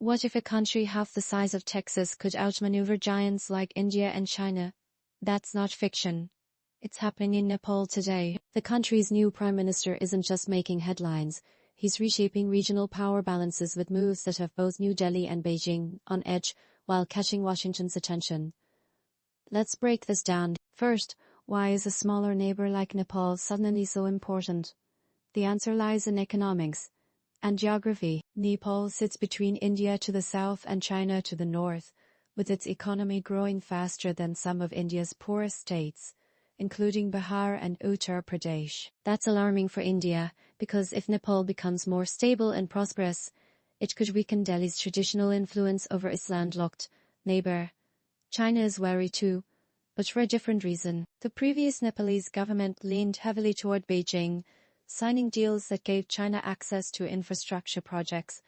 What if a country half the size of Texas could outmaneuver giants like India and China? That's not fiction. It's happening in Nepal today. The country's new prime minister isn't just making headlines. He's reshaping regional power balances with moves that have both New Delhi and Beijing on edge while catching Washington's attention. Let's break this down. First, why is a smaller neighbor like Nepal suddenly so important? The answer lies in economics and geography. Nepal sits between India to the south and China to the north, with its economy growing faster than some of India's poorest states, including Bihar and Uttar Pradesh. That's alarming for India, because if Nepal becomes more stable and prosperous, it could weaken Delhi's traditional influence over its landlocked neighbor. China is wary too, but for a different reason. The previous Nepalese government leaned heavily toward Beijing, signing deals that gave China access to infrastructure projects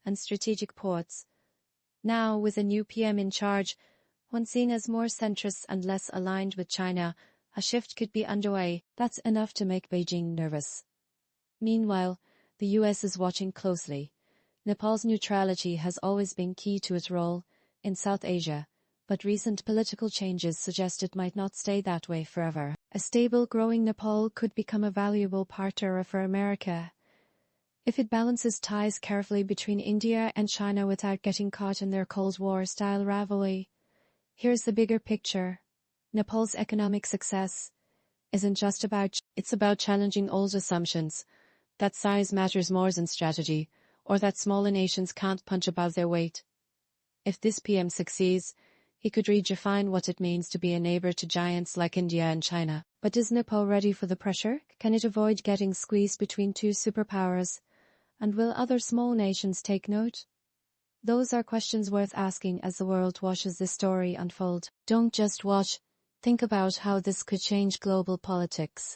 and strategic ports. Now, with a new PM in charge, one seen as more centrist and less aligned with China, a shift could be underway. That's enough to make Beijing nervous. Meanwhile, the US is watching closely. Nepal's neutrality has always been key to its role in South Asia, but recent political changes suggest it might not stay that way forever. A stable, growing Nepal could become a valuable partner for America if it balances ties carefully between India and China without getting caught in their Cold War-style rivalry. Here's the bigger picture. Nepal's economic success isn't just it's about challenging old assumptions that size matters more than strategy, or that smaller nations can't punch above their weight. If this PM succeeds, he could redefine what it means to be a neighbor to giants like India and China. But is Nepal ready for the pressure? Can it avoid getting squeezed between two superpowers? And will other small nations take note? Those are questions worth asking as the world watches this story unfold. Don't just watch. Think about how this could change global politics.